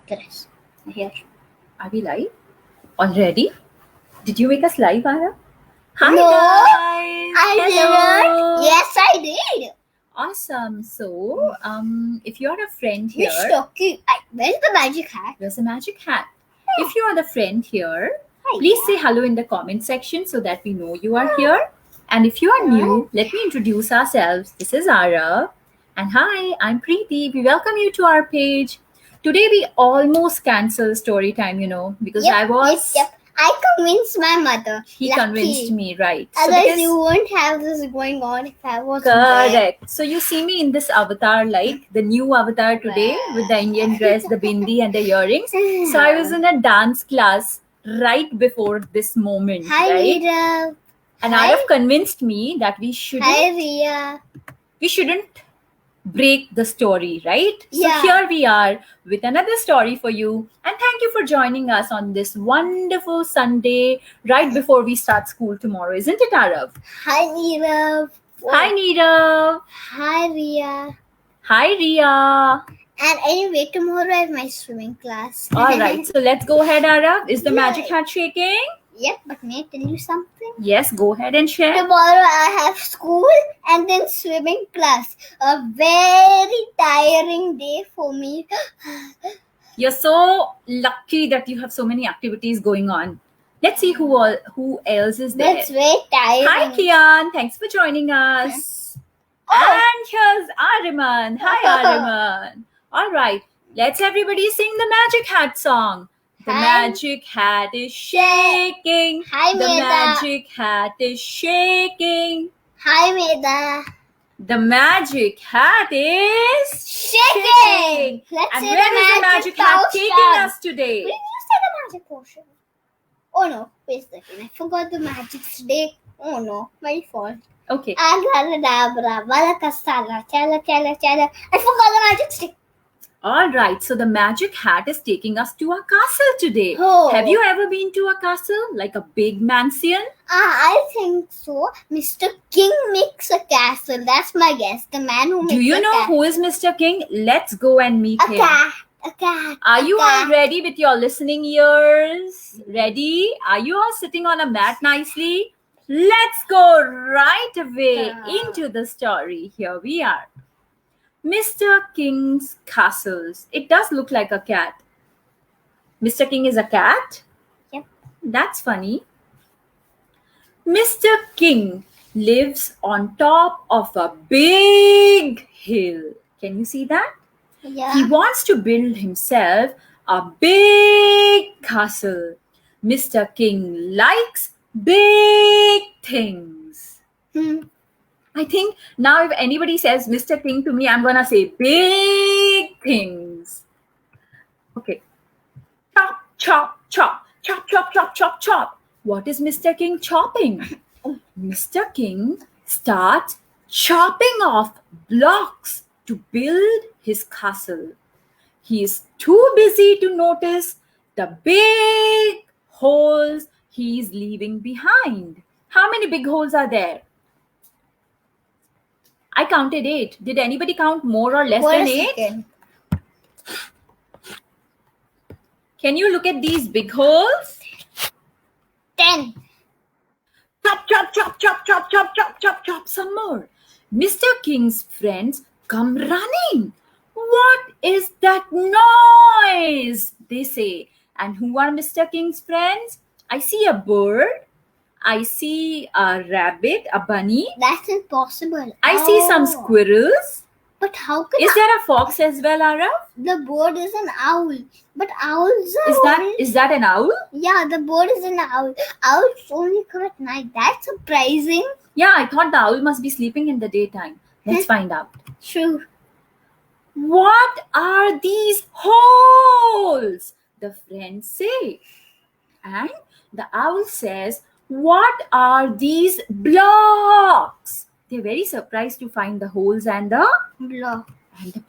Yes. Here. Are we live already? Did you make us live, Ara? Hi No, guys! I Hello! didn't. Yes, I did. Awesome. So, if you're a friend here, Mr. King. Where's the magic hat? there's a magic hat. If you are the friend here, Hi, please Dad. say hello in the comment section so that we know you are here. And if you are new, let me introduce ourselves. This is Ara. And hi, I'm Preeti. We welcome you to our page. Today we almost cancelled story time, because I was. Yep. I convinced my mother. He Lucky. convinced me, right? Otherwise, you won't have this going on if I was Correct. So you see me in this avatar, like the new avatar today, with the Indian dress, the bindi, and the earrings. So I was in a dance class right before this moment, Hi, right? Rita. And Hi. Arif convinced me that we Hi, Ria. shouldn't break the story, right? Yeah. So here we are with another story for you. And thank you for joining us on this wonderful Sunday right before we start school tomorrow. Isn't it, Arav? Hi, Nirav. Hi, Neerav. Hi, Ria. Hi, Ria. And anyway, tomorrow I have my swimming class. All right, so let's go ahead, Arav. Is the magic hat shaking? Yep, but may I tell you something? Yes, go ahead and share. Tomorrow I have school and then swimming class. A very tiring day for me. You're so lucky that you have so many activities going on. Let's see who else is there. That's very tiring. Hi, Kian. Thanks for joining us. And here's Ariman. Hi, Ariman. All right, let's everybody sing the Magic Hat song. The magic hat is shaking. Hi, The Meda. magic hat is shaking. Hi, Meda. The magic hat is Shaking. Let's And say where is the magic hat potion. taking us today? When you say the magic potion? Oh no, wait a second. I forgot the magic stick. Oh no, my fault. Okay. Abracadabra, balakasala, chala, chala, chala. I forgot the magic stick. All right. So the magic hat is taking us to a castle today. Oh. Have you ever been to a castle, like a big mansion? I think so. Mr. King makes a castle. That's my guess. The man who makes Do you a know castle. who is Mr. King? Let's go and meet A him. cat. A cat. Are you a all cat. ready with your listening ears? Ready? Are you all sitting on a mat nicely? Let's go right away into the story. Here we are. Mr. King's castles. It does look like a cat. Mr. King is a cat? Yep. That's funny. Mr. King lives on top of a big hill. Can you see that? Yeah. He wants to build himself a big castle. Mr. King likes big things. I think now if anybody says Mr. King to me, I'm going to say big things. Okay. Chop, chop, chop, chop, chop, chop, chop, chop. What is Mr. King chopping? Mr. King starts chopping off blocks to build his castle. He is too busy to notice the big holes he is leaving behind. How many big holes are there? I counted 8. Did anybody count more or less than 8? Can you look at these big holes? 10. Chop, chop, chop, chop, chop, chop, chop, chop, chop, some more. Mr. King's friends come running. What is that noise? They say. And who are Mr. King's friends? I see a bird. I see a rabbit, a bunny. That's impossible. I see some squirrels. But how can Is there a fox as well, Ara? the bird is an owl? But owls are Is that an owl? Yeah, the bird is an owl. Owls only come at night. That's surprising. Yeah, I thought the owl must be sleeping in the daytime. Let's find out. True. What are these holes? The friends say. And the owl says, what are these blocks? They're very surprised to find the holes and the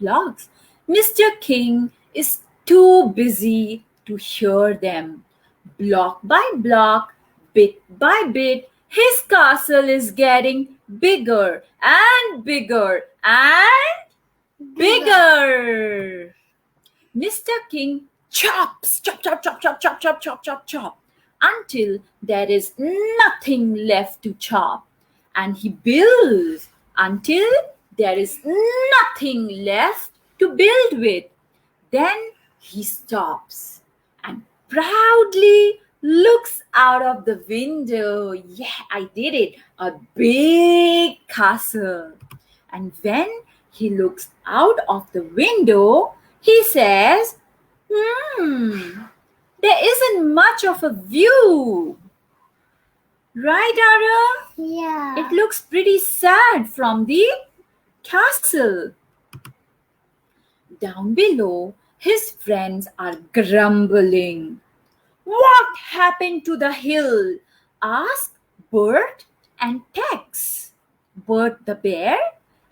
blocks. Mr. King is too busy to hear them. Block by block, bit by bit, his castle is getting bigger and bigger and bigger. Mr. King chops, chop, chop, chop, chop, chop, chop, chop, chop, chop, until there is nothing left to chop. And he builds until there is nothing left to build with. Then he stops and proudly looks out of the window. Yeah, I did it. A big castle. And when he looks out of the window, he says, there isn't much of a view. Right, Ara? Yeah. It looks pretty sad from the castle. Down below, his friends are grumbling. What happened to the hill? Asked Bert and Tex. Bert the bear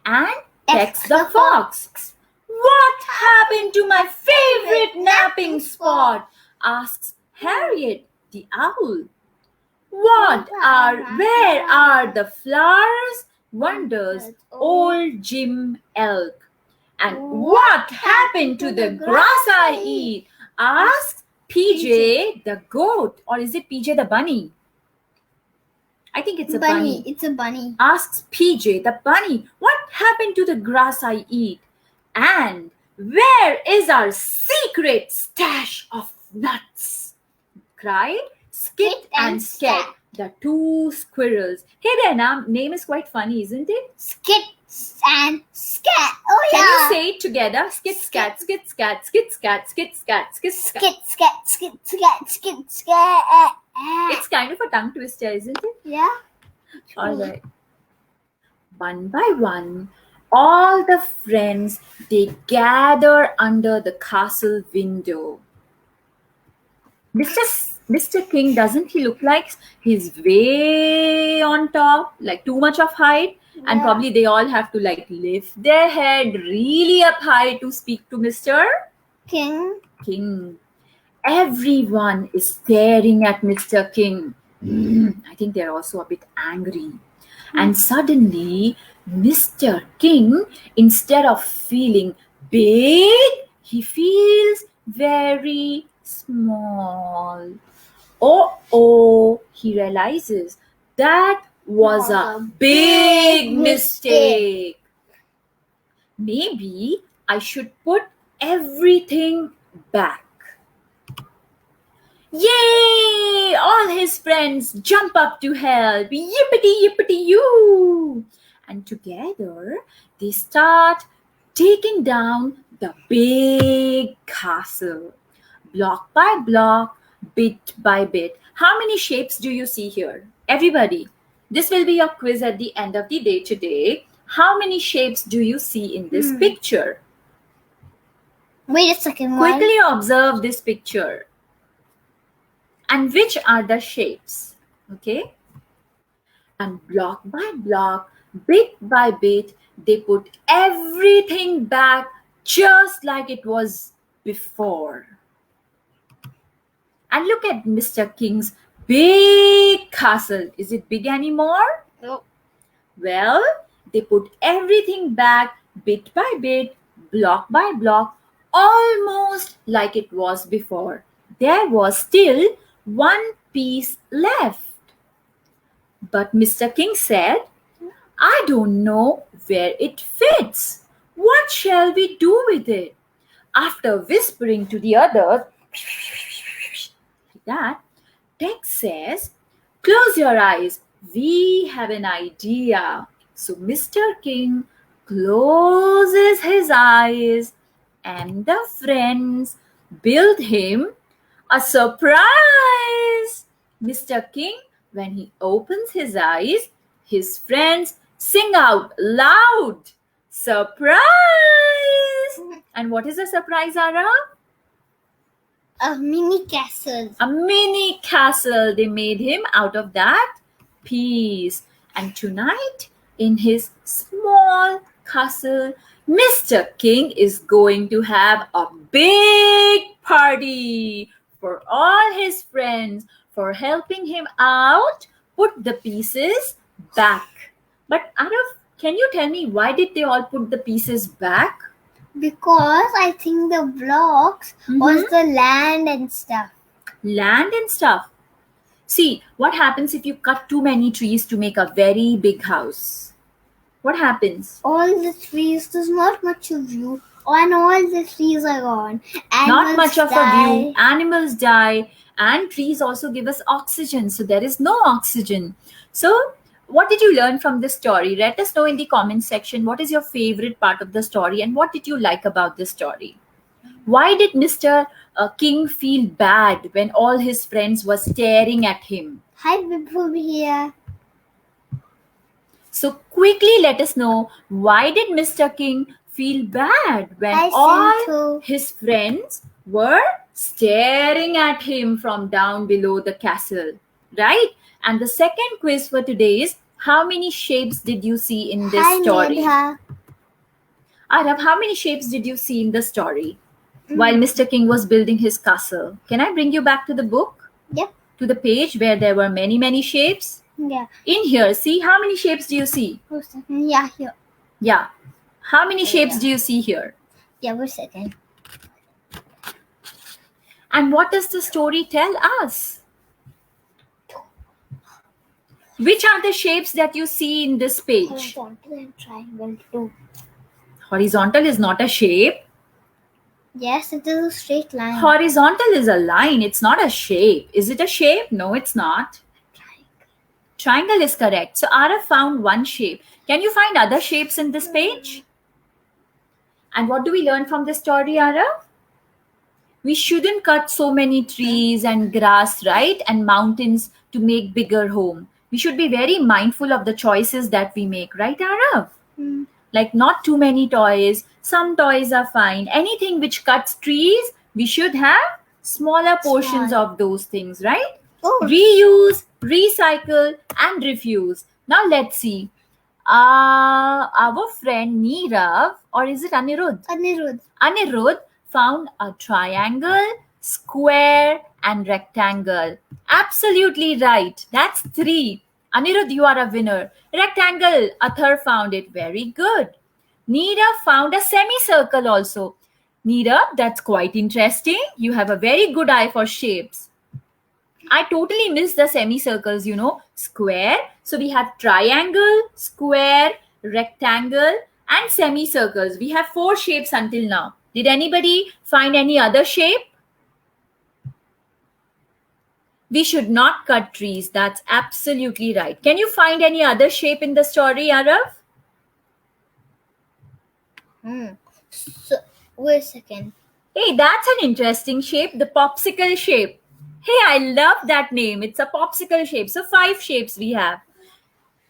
and Tex the fox. What happened to my favorite napping spot? Asks Harriet the owl. Where are the flowers? Wonders old Jim Elk. And what happened to the grass I eat? Asks PJ the goat. Or is it PJ the bunny? I think it's a bunny. It's a bunny. Asks PJ the bunny. What happened to the grass I eat? And where is our secret stash of nuts? Cried Skit and Scat, the two squirrels. Hey, their name is quite funny, isn't it? Skit and Scat. Oh, Can yeah. you say it together? Skit, scat, skit, scat, skit, scat, skit, scat, skit, scat. Skit, scat, skit, scat, skit, scat. It's kind of a tongue twister, isn't it? Yeah. All right. One by one, all the friends, they gather under the castle window. Mr. King, doesn't he look like he's way on top, like too much of height? And probably they all have to like lift their head really up high to speak to Mr. King. Everyone is staring at Mr. King. I think they're also a bit angry. And suddenly, Mr. King, instead of feeling big, he feels very small. Oh, he realizes that was a big mistake. Maybe I should put everything back. Yay! All his friends jump up to help. Yippity, yippity, yoo! And together they start taking down the big castle. Block by block, bit by bit. How many shapes do you see here? Everybody, this will be your quiz at the end of the day today. How many shapes do you see in this picture? Wait a second. Quickly observe this picture. And which are the shapes? Okay? And block by block, bit by bit, they put everything back just like it was before. And look at Mr. King's big castle. Is it big anymore? No. Well, they put everything back bit by bit, block by block, almost like it was before. There was still one piece left. But Mr. King said, I don't know where it fits. What shall we do with it? After whispering to the others, like that, Tex says, close your eyes. We have an idea. So Mr. King closes his eyes and the friends build him a surprise. Mr. King, when he opens his eyes, his friends sing out loud, surprise! And what is a surprise, Ara? A mini castle. A mini castle. They made him out of that piece. And tonight, in his small castle, Mr. King is going to have a big party for all his friends for helping him out put the pieces back. But Arav, can you tell me why did they all put the pieces back? Because I think the blocks was the land and stuff. Land and stuff. See, what happens if you cut too many trees to make a very big house? What happens? All the trees, there's not much of view, and all the trees are gone. Not much of a die. view. Animals die, and trees also give us oxygen, so there is no oxygen. So, what did you learn from this story? Let us know in the comment section what is your favorite part of the story and what did you like about this story. Why did Mr. King feel bad when all his friends were staring at him? Hi, Bibhu here. So quickly let us know, why did Mr. King feel bad when all his friends were staring at him from down below the castle, right? And the second quiz for today is, how many shapes did you see in this story? Nedha. Arab, how many shapes did you see in the story while Mr. King was building his castle? Can I bring you back to the book? Yep. To the page where there were many, many shapes? Yeah. In here, see, how many shapes do you see? Yeah, here. Yeah. How many shapes do you see here? Yeah, wait a second. And what does the story tell us? Which are the shapes that you see in this page? Horizontal and triangle too. Horizontal is not a shape. Yes, it is a straight line. Horizontal is a line. It's not a shape. Is it a shape? No, it's not. Triangle is correct. So Arav found one shape. Can you find other shapes in this page? And what do we learn from this story, Arav? We shouldn't cut so many trees and grass, right? And mountains to make bigger home. We should be very mindful of the choices that we make, right, Arav? Like not too many toys. Some toys are fine. Anything which cuts trees, we should have smaller portions of those things, right? Reuse, recycle, and refuse. Now let's see. Our friend Neerav, or is it Anirudh? Anirudh found a triangle, square, and rectangle. Absolutely right. That's 3. Anirudh, you are a winner. Rectangle, Athar found it. Very good. Neerav found a semicircle also. Neerav, that's quite interesting. You have a very good eye for shapes. I totally missed the semicircles, square. So we have triangle, square, rectangle, and semicircles. We have 4 shapes until now. Did anybody find any other shape? We should not cut trees. That's absolutely right. Can you find any other shape in the story, Arav? So, wait a second. Hey, that's an interesting shape. The popsicle shape. Hey, I love that name. It's a popsicle shape. So 5 shapes we have.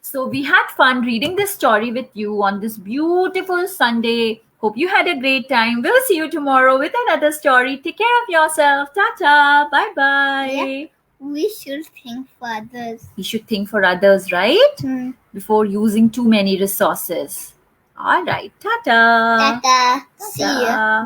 So we had fun reading this story with you on this beautiful Sunday. Hope you had a great time. We'll see you tomorrow with another story. Take care of yourself. Ta-ta. Bye-bye. Yeah. We should think for others. We should think for others, right? Before using too many resources. All right. Ta-ta. Ta-ta. See ya.